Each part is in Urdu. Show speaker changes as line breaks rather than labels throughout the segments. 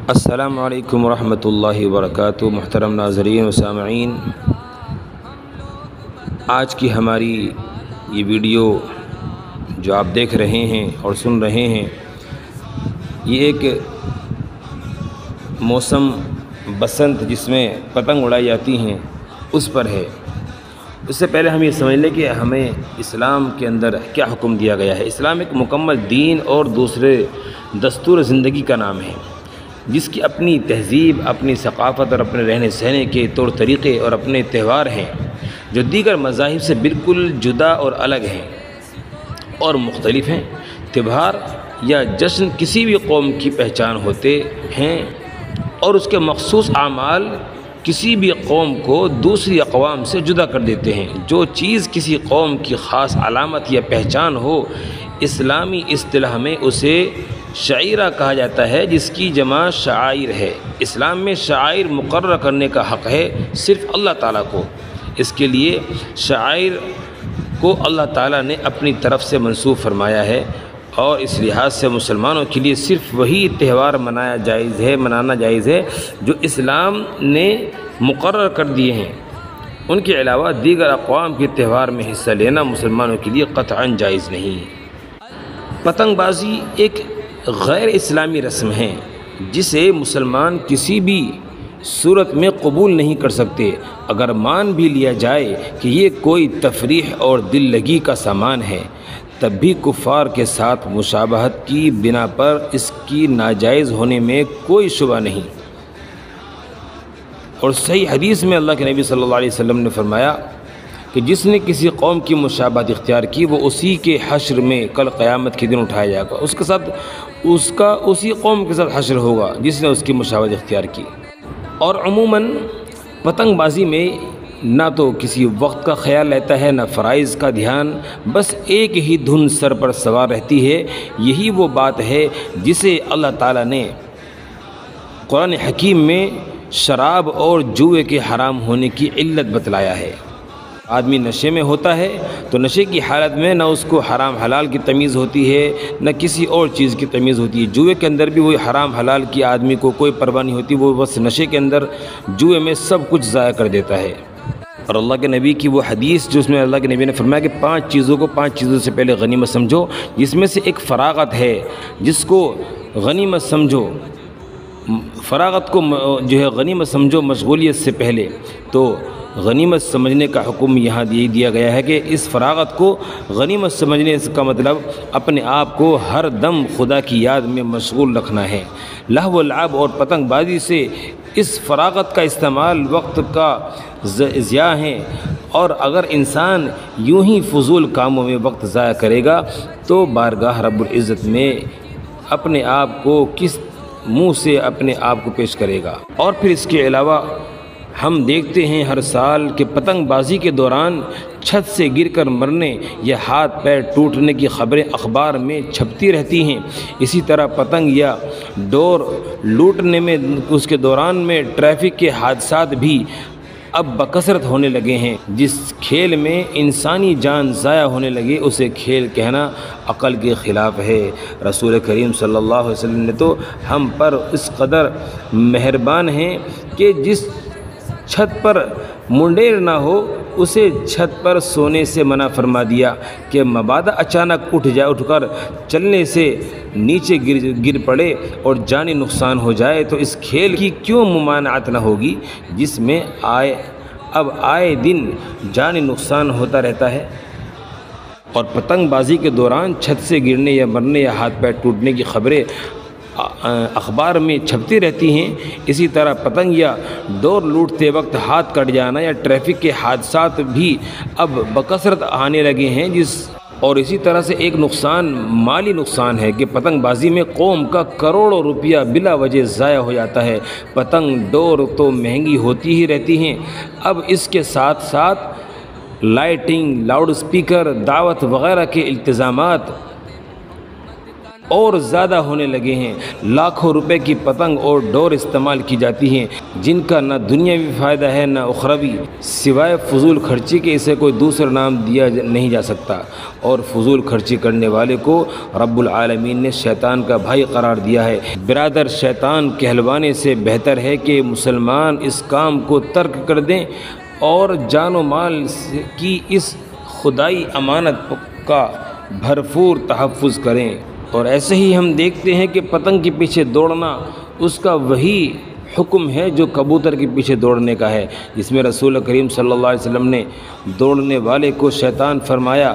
السلام علیکم ورحمۃ اللہ وبرکاتہ۔ محترم ناظرین و سامعین، آج کی ہماری یہ ویڈیو جو آپ دیکھ رہے ہیں اور سن رہے ہیں، یہ ایک موسم بسنت جس میں پتنگ اڑائی جاتی ہیں اس پر ہے۔ اس سے پہلے ہم یہ سمجھ لیں کہ ہمیں اسلام کے اندر کیا حکم دیا گیا ہے۔ اسلام ایک مکمل دین اور دوسرے دستور زندگی کا نام ہے، جس کی اپنی تہذیب، اپنی ثقافت اور اپنے رہنے سہنے کے طور طریقے اور اپنے تہوار ہیں جو دیگر مذاہب سے بالکل جدا اور الگ ہیں اور مختلف ہیں۔ تہوار یا جشن کسی بھی قوم کی پہچان ہوتے ہیں اور اس کے مخصوص اعمال کسی بھی قوم کو دوسری اقوام سے جدا کر دیتے ہیں۔ جو چیز کسی قوم کی خاص علامت یا پہچان ہو، اسلامی اصطلاح میں اسے شعیرہ کہا جاتا ہے، جس کی جمع شعائر ہے۔ اسلام میں شعائر مقرر کرنے کا حق ہے صرف اللہ تعالیٰ کو۔ اس کے لیے شعائر کو اللہ تعالیٰ نے اپنی طرف سے منسوب فرمایا ہے، اور اس لحاظ سے مسلمانوں کے لیے صرف وہی تہوار منانا جائز ہے جو اسلام نے مقرر کر دیے ہیں۔ ان کے علاوہ دیگر اقوام کے تہوار میں حصہ لینا مسلمانوں کے لیے قطعاً جائز نہیں ہے۔ پتنگ بازی ایک غیر اسلامی رسم ہے جسے مسلمان کسی بھی صورت میں قبول نہیں کر سکتے۔ اگر مان بھی لیا جائے کہ یہ کوئی تفریح اور دل لگی کا سامان ہے، تب بھی کفار کے ساتھ مشابہت کی بنا پر اس کی ناجائز ہونے میں کوئی شبہ نہیں۔ اور صحیح حدیث میں اللہ کے نبی صلی اللہ علیہ وسلم نے فرمایا کہ جس نے کسی قوم کی مشابہت اختیار کی، وہ اسی کے حشر میں کل قیامت کے دن اٹھایا جائے گا۔ اسی قوم کے ساتھ حشر ہوگا جس نے اس کی مشابہت اختیار کی۔ اور عموماً پتنگ بازی میں نہ تو کسی وقت کا خیال رہتا ہے، نہ فرائض کا دھیان، بس ایک ہی دھن سر پر سوار رہتی ہے۔ یہی وہ بات ہے جسے اللہ تعالیٰ نے قرآن حکیم میں شراب اور جوئے کے حرام ہونے کی علت بتلایا ہے۔ آدمی نشے میں ہوتا ہے تو نشے کی حالت میں نہ اس کو حرام حلال کی تمیز ہوتی ہے، نہ کسی اور چیز کی تمیز ہوتی ہے۔ جوئے کے اندر بھی وہی حرام حلال کی آدمی کو کوئی پرواہ نہیں ہوتی، وہ بس نشے کے اندر جوئے میں سب کچھ ضائع کر دیتا ہے۔ اور اللہ کے نبی کی وہ حدیث جو اس میں اللہ کے نبی نے فرمایا کہ 5 چیزوں سے پہلے غنیمت سمجھو، جس میں سے ایک فراغت ہے، جس کو غنیمت سمجھو، فراغت کو جو ہے غنیمت سمجھو مشغولیت سے پہلے۔ تو غنیمت سمجھنے کا حکم یہاں یہ دیا گیا ہے کہ اس فراغت کو غنیمت سمجھنے کا مطلب اپنے آپ کو ہر دم خدا کی یاد میں مشغول رکھنا ہے۔ لہو و لعب اور پتنگ بازی سے اس فراغت کا استعمال وقت کا ضیاع ہے، اور اگر انسان یوں ہی فضول کاموں میں وقت ضائع کرے گا تو بارگاہ رب العزت میں اپنے آپ کو کس منہ سے اپنے آپ کو پیش کرے گا۔ اور پھر اس کے علاوہ ہم دیکھتے ہیں ہر سال کہ پتنگ بازی کے دوران چھت سے گر کر مرنے یا ہاتھ پیر ٹوٹنے کی خبریں اخبار میں چھپتی رہتی ہیں۔ اسی طرح پتنگ یا ڈور لوٹنے میں اس کے دوران میں ٹریفک کے حادثات بھی اب بکثرت ہونے لگے ہیں۔ جس کھیل میں انسانی جان ضائع ہونے لگے اسے کھیل کہنا عقل کے خلاف ہے۔ رسول کریم صلی اللہ علیہ وسلم نے تو ہم پر اس قدر مہربان ہیں کہ جس چھت پر منڈیر نہ ہو اسے چھت پر سونے سے منع فرما دیا کہ مبادا اچانک اٹھ کر چلنے سے نیچے گر پڑے اور جانی نقصان ہو جائے تو اس کھیل کی کیوں ممانعت نہ ہوگی جس میں آئے دن جانی نقصان ہوتا رہتا ہے۔ اور پتنگ بازی کے دوران چھت سے گرنے یا مرنے یا ہاتھ پیر ٹوٹنے کی خبریں اخبار میں چھپتی رہتی ہیں۔ اسی طرح پتنگ یا ڈور لوٹتے وقت ہاتھ کٹ جانا یا ٹریفک کے حادثات بھی اب بکثرت آنے لگے ہیں۔ اور اسی طرح سے ایک مالی نقصان ہے کہ پتنگ بازی میں قوم کا کروڑوں روپیہ بلا وجہ ضائع ہو جاتا ہے۔ پتنگ ڈور تو مہنگی ہوتی ہی رہتی ہیں، اب اس کے ساتھ ساتھ لائٹنگ، لاؤڈ اسپیکر، دعوت وغیرہ کے التزامات اور زیادہ ہونے لگے ہیں۔ لاکھوں روپے کی پتنگ اور ڈور استعمال کی جاتی ہیں جن کا نہ دنیاوی فائدہ ہے نہ اخروی، سوائے فضول خرچی کے اسے کوئی دوسرا نام دیا نہیں جا سکتا، اور فضول خرچی کرنے والے کو رب العالمین نے شیطان کا بھائی قرار دیا ہے۔ برادر، شیطان کہلوانے سے بہتر ہے کہ مسلمان اس کام کو ترک کر دیں اور جان و مال کی اس خدائی امانت کا بھرپور تحفظ کریں۔ اور ایسے ہی ہم دیکھتے ہیں کہ پتنگ کے پیچھے دوڑنا اس کا وہی حکم ہے جو کبوتر کے پیچھے دوڑنے کا ہے، جس میں رسول کریم صلی اللہ علیہ وسلم نے دوڑنے والے کو شیطان فرمایا،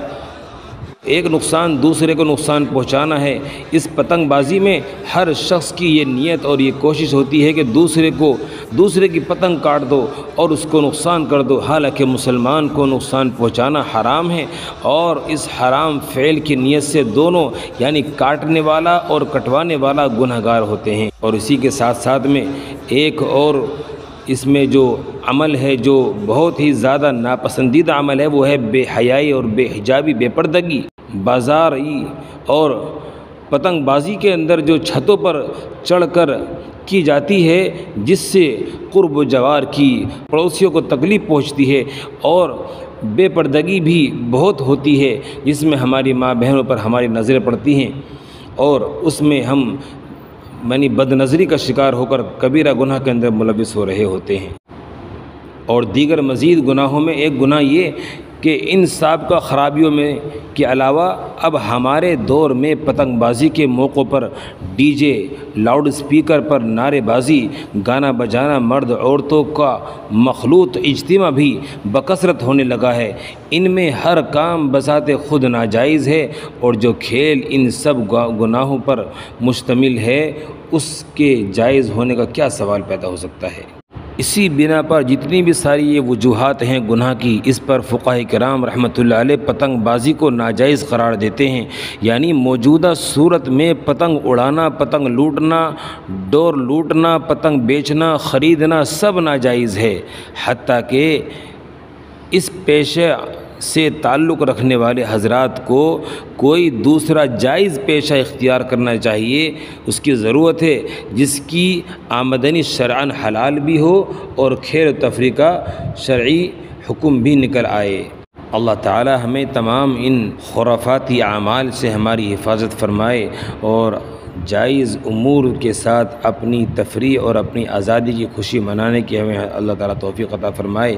ایک نقصان دوسرے کو نقصان پہنچانا ہے۔ اس پتنگ بازی میں ہر شخص کی یہ نیت اور یہ کوشش ہوتی ہے کہ دوسرے کی پتنگ کاٹ دو اور اس کو نقصان کر دو، حالانکہ مسلمان کو نقصان پہنچانا حرام ہے، اور اس حرام فعل کی نیت سے دونوں یعنی کاٹنے والا اور کٹوانے والا گنہگار ہوتے ہیں۔ اور اسی کے ساتھ ساتھ میں ایک اور اس میں جو عمل ہے جو بہت ہی زیادہ ناپسندیدہ عمل ہے، وہ ہے بے حیائی اور بے حجابی، بے پردگی۔ بازاری اور پتنگ بازی کے اندر جو چھتوں پر چڑھ کر کی جاتی ہے، جس سے قرب و جوار کی پڑوسیوں کو تکلیف پہنچتی ہے، اور بے پردگی بھی بہت ہوتی ہے، جس میں ہماری ماں بہنوں پر ہماری نظریں پڑتی ہیں، اور اس میں ہم بد نظری کا شکار ہو کر کبیرہ گناہ کے اندر ملوث ہو رہے ہوتے ہیں۔ اور دیگر مزید گناہوں میں ایک گناہ یہ کہ ان سابقہ خرابیوں میں کے علاوہ اب ہمارے دور میں پتنگ بازی کے موقعوں پر ڈی جے، لاؤڈ اسپیکر پر نعرے بازی، گانا بجانا، مرد عورتوں کا مخلوط اجتماع بھی بکثرت ہونے لگا ہے۔ ان میں ہر کام بذات خود ناجائز ہے، اور جو کھیل ان سب گناہوں پر مشتمل ہے اس کے جائز ہونے کا کیا سوال پیدا ہو سکتا ہے۔ اسی بنا پر جتنی بھی ساری یہ وجوہات ہیں گناہ کی، اس پر فقہاء کرام رحمۃ اللہ علیہ پتنگ بازی کو ناجائز قرار دیتے ہیں، یعنی موجودہ صورت میں پتنگ اڑانا، پتنگ لوٹنا، ڈور لوٹنا، پتنگ بیچنا، خریدنا سب ناجائز ہے، حتیٰ کہ اس پیشے سے تعلق رکھنے والے حضرات کو کوئی دوسرا جائز پیشہ اختیار کرنا چاہیے، اس کی ضرورت ہے جس کی آمدنی شرعاً حلال بھی ہو اور کھیل و تفریح کا شرعی حکم بھی نکل آئے۔ اللہ تعالی ہمیں تمام ان خرافاتی اعمال سے ہماری حفاظت فرمائے، اور جائز امور کے ساتھ اپنی تفریح اور اپنی آزادی کی خوشی منانے کی ہمیں اللہ تعالی توفیق عطا فرمائے۔